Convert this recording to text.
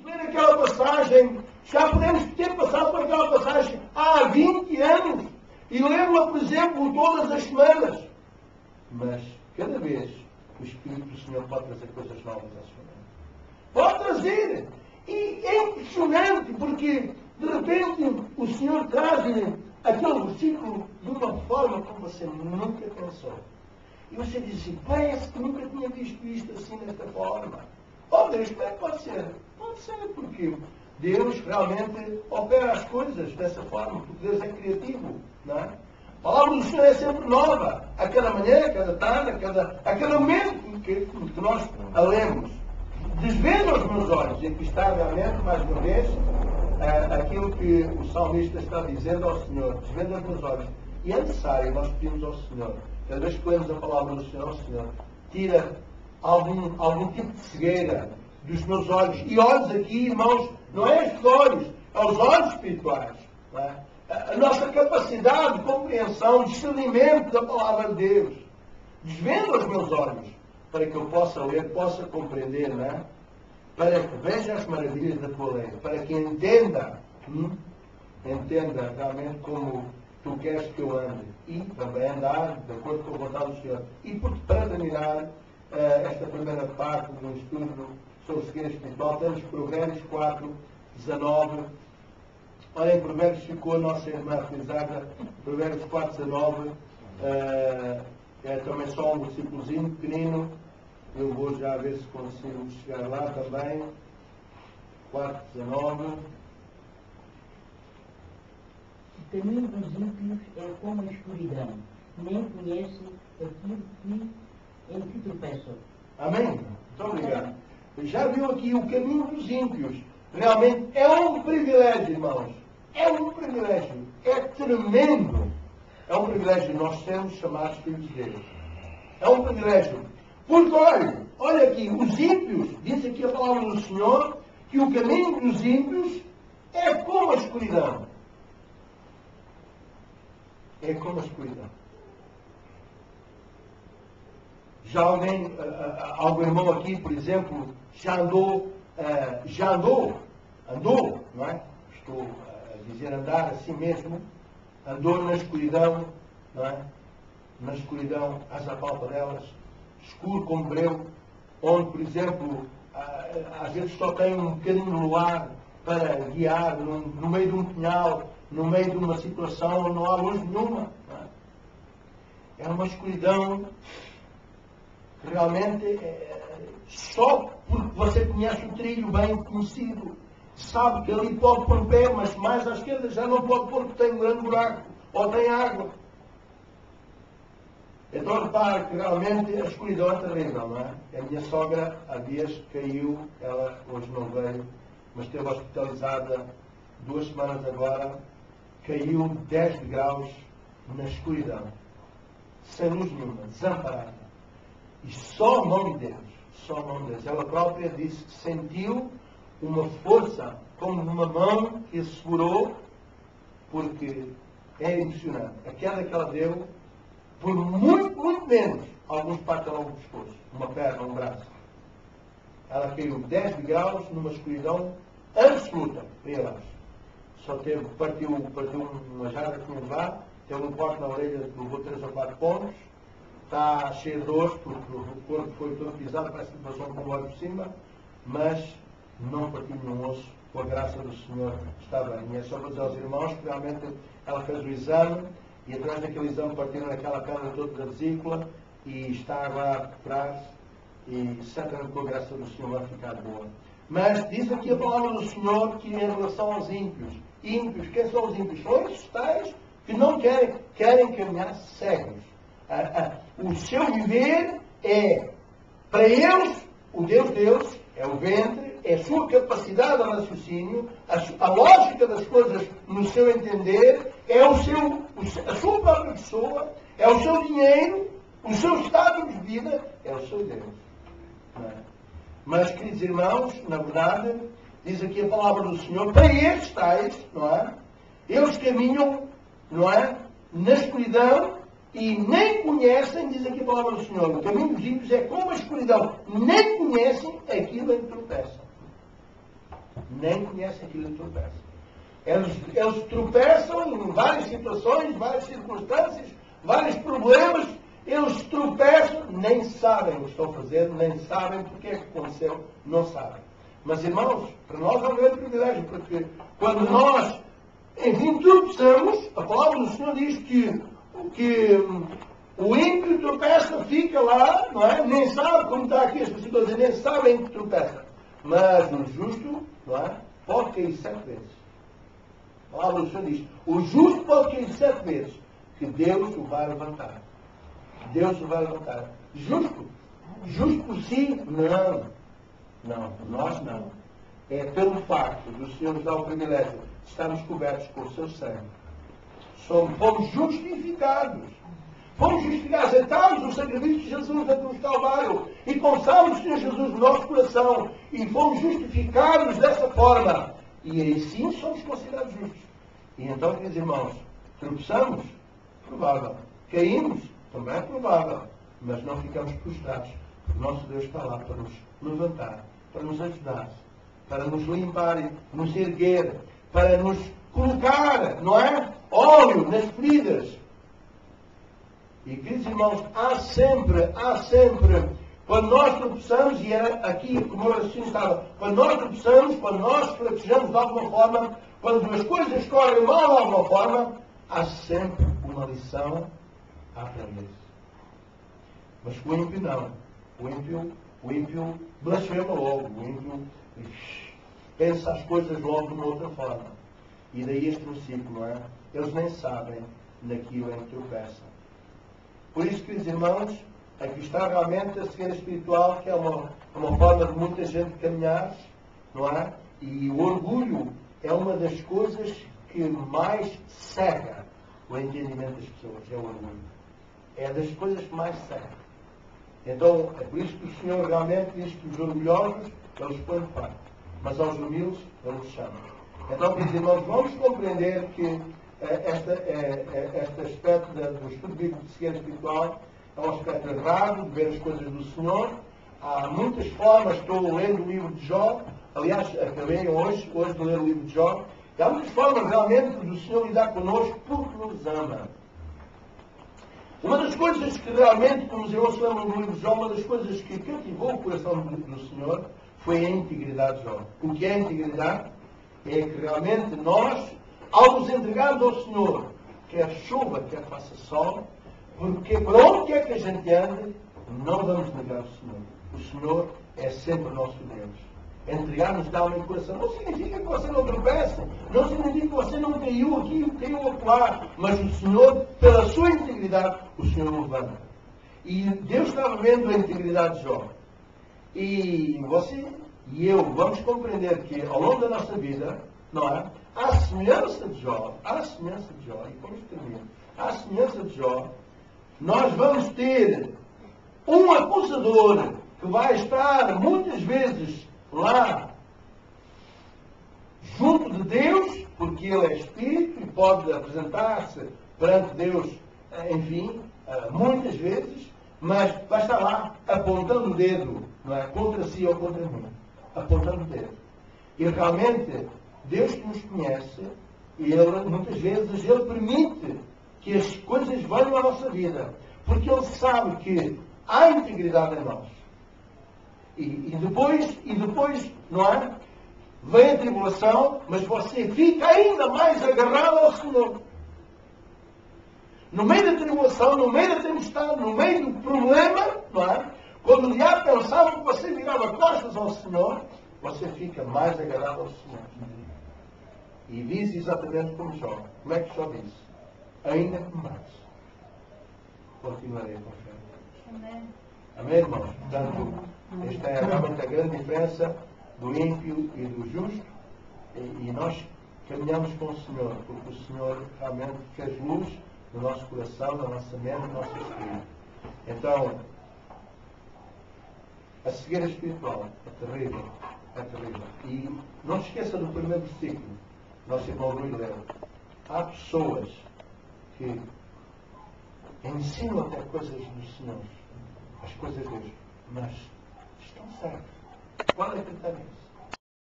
ler aquela passagem, já podemos ter passado por aquela passagem há 20 anos e lê-la, por exemplo, todas as semanas. Mas, cada vez, o Espírito do Senhor pode trazer coisas novas à sua mente. Pode trazer. E é impressionante, porque, de repente, o Senhor traz-lhe aquele versículo de uma forma como você nunca pensou. E você diz assim, parece que nunca tinha visto isto assim, desta forma. Oh Deus, como é que pode ser? Pode ser, porque Deus realmente opera as coisas dessa forma, porque Deus é criativo, não é? A palavra do Senhor é sempre nova, a cada manhã, a cada tarde, a cada momento que nós a lemos. Desvendo os meus olhos, e aqui está realmente, mais uma vez, aquilo que o salmista está dizendo ao Senhor, desvendo os meus olhos. E é necessário, nós pedimos ao Senhor, cada vez que lemos a palavra do Senhor, Senhor, tira algum tipo de cegueira dos meus olhos. E olhos aqui, irmãos, não é estes olhos, é os olhos espirituais. Não é? A nossa capacidade de compreensão, discernimento da palavra de Deus. Desvendo os meus olhos, para que eu possa ler, possa compreender, não é? Para que veja as maravilhas da tua lei, para que entenda realmente como tu queres que eu ande, e também andar de acordo com a vontade do Senhor. E para terminar esta primeira parte do estudo sobre cegueira espiritual, temos Provérbios 4, 19. Olha, em Provérbios ficou a nossa irmã frisada, Provérbios 4, 19. É também só um versículozinho pequenino. Eu vou já ver se consigo chegar lá também. 4, 19. O caminho dos ímpios é como a escuridão, nem conhece aquilo em que tropeçam. Amém? Muito obrigado. Já viu aqui o caminho dos ímpios. Realmente é um privilégio, irmãos. É um privilégio. É tremendo. É um privilégio nós sermos chamados filhos de Deus. É um privilégio. Porque, olha aqui, os ímpios, diz aqui a palavra do Senhor, que o caminho dos ímpios é como a escuridão. É como a escuridão. Já algum irmão aqui, por exemplo, andou, não é? Estou a dizer andar assim mesmo, andou na escuridão, não é? Na escuridão, às apalpadelas, escuro como breu, onde, por exemplo, às vezes só tem um bocadinho de luar para guiar no meio de um punhal, no meio de uma situação onde não há luz nenhuma. Não é? É uma escuridão que realmente só porque você conhece o trilho bem conhecido, sabe que ali pode pôr pé, mas mais à esquerda já não pode pôr porque tem um grande buraco ou tem água. Então repare que realmente a escuridão é terrível, não é? A minha sogra há dias caiu, ela hoje não veio, mas esteve hospitalizada 2 semanas agora, caiu 10 graus na escuridão, sem luz nenhuma, desamparada. E só o nome de Deus, ela própria disse que sentiu uma força, como uma mão que a segurou, porque é emocionante. A queda que ela deu, por muito, muito menos, alguns partem logo do pescoço, uma perna, um braço. Ela caiu 10 graus numa escuridão absoluta, para ir abaixo. Só partiu uma jarra que tinha de lá, teve um corte na orelha que levou 3 ou 4 pontos, está cheio de dores, porque o corpo foi todo pisado, parece que passou um comboio por cima, mas não partiu nenhum osso, com a graça do Senhor está bem. E é só para dizer aos irmãos que realmente ela fez o exame, e atrás daquele exame partiram aquela perna toda da vesícula, e está agora a recuperar, e certamente com a graça do Senhor vai ficar boa. Mas diz aqui a palavra do Senhor que em relação aos ímpios, quem são os ímpios? São esses tais que não querem caminhar cegos. O seu viver é, para eles, o Deus é o ventre, é a sua capacidade de raciocínio, a lógica das coisas no seu entender, é a sua própria pessoa, é o seu dinheiro, o seu estado de vida, é o seu Deus. Não é? Mas, queridos irmãos, na verdade, diz aqui a palavra do Senhor, para estes tais, não é? Eles caminham, não é? Na escuridão e nem conhecem, diz aqui a palavra do Senhor, o caminho dos ímpios é como a escuridão, nem conhecem aquilo em que tropeçam. nem conhecem aquilo que tropeçam. Eles tropeçam em várias situações, várias circunstâncias, vários problemas. Eles tropeçam, nem sabem o que estão fazendo, nem sabem porque é que aconteceu, não sabem. Mas, irmãos, para nós é um grande privilégio, porque quando nós, enfim, tropeçamos, a palavra do Senhor diz que o ímpio tropeça, fica lá, não é? Nem sabe, como está aqui as pessoas, nem sabem que tropeça. Mas o justo, não é? Pode cair 7 vezes. A palavra do Senhor diz, o justo pode cair 7 vezes, que Deus o vai levantar. Deus o vai levantar. Justo? Justo por si? Não. Não, nós não. É pelo facto do Senhor nos dar o privilégio de estarmos cobertos com o seu sangue. Fomos justificados. Fomos justificados, aceitamos o sacrifício de Jesus na cruz do Calvário e confessamos o Senhor Jesus no nosso coração e fomos justificados dessa forma. E aí sim somos considerados justos. E então, queridos irmãos, tropeçamos? Provável. Caímos? Também é provável. Mas não ficamos prostrados. O nosso Deus está lá para nos levantar, para nos ajudar, para nos limpar, nos erguer, para nos colocar, não é? Óleo nas feridas. E, queridos irmãos, há sempre, quando nós tropeçamos, e era aqui como eu assim estava, quando nós tropeçamos, quando nós fraquejamos de alguma forma, quando as coisas correm mal de alguma forma, há sempre uma lição a aprender. Mas o ímpio não. O ímpio blasfema logo. O ímpio pensa as coisas logo de uma outra forma. E daí este versículo, não é? Eles nem sabem naquilo em que tropeçam. Por isso, queridos irmãos, aqui está realmente a cegueira espiritual, que é uma forma de muita gente caminhar, não é? E o orgulho é uma das coisas que mais cega o entendimento das pessoas, é o orgulho. É das coisas que mais cega. Então, é por isso que o Senhor realmente diz que os orgulhosos, eles põem de parte, mas aos humildes, eles os chamam. Então, queridos irmãos, vamos compreender que este aspecto do estudo bíblico de cegueira espiritual é um aspecto errado de ver as coisas do Senhor. Há muitas formas, estou lendo o livro de Jó, aliás, acabei hoje de ler o livro de Jó, e há muitas formas realmente do Senhor lidar connosco porque nos ama. Uma das coisas que realmente, como os irmãos lembram no livro de Jó, uma das coisas que cativou o coração do Senhor foi a integridade de Jó. O que é a integridade? É que realmente nós, ao nos entregarmos ao Senhor, quer chova, quer faça sol, porque por onde quer que a gente ande, não vamos negar o Senhor. O Senhor é sempre o nosso Deus. Entregar-nos de alma e coração não significa que você não tropece, não significa que você não caiu aqui, caiu acolá, mas o Senhor, pela sua integridade, o Senhor o levanta. E Deus estava vendo a integridade de Jó. E você e eu vamos compreender que ao longo da nossa vida, não é? À semelhança de Jó, e vamos terminar, à semelhança de Jó, nós vamos ter um acusador que vai estar muitas vezes lá junto de Deus, porque ele é Espírito e pode apresentar-se perante Deus, enfim, muitas vezes, mas vai estar lá apontando o dedo, não é? Contra si ou contra mim, apontando o dedo. E realmente, Deus que nos conhece, Ele, muitas vezes, Ele permite que as coisas venham à nossa vida, porque Ele sabe que há integridade em nós. E depois, não é? Vem a tribulação, mas você fica ainda mais agarrado ao Senhor. No meio da tribulação, no meio da tempestade, no meio do problema, não é? Quando o diabo pensava que você virava costas ao Senhor, você fica mais agarrado ao Senhor. E diz exatamente como Jó. Como é que Jó diz? Ainda que mais, continuarei a confiar. Amém. Amém, irmãos? Portanto, esta é realmente a grande diferença do ímpio e do justo. E nós caminhamos com o Senhor, porque o Senhor realmente fez luz no nosso coração, na nossa mente, no nosso espírito. Então, a cegueira espiritual é terrível. É terrível. E não se esqueça do primeiro versículo. Nosso irmão Rui leu. Há pessoas que ensinam até coisas do Senhor, as coisas de Deus, mas estão certas. Qual é a critério?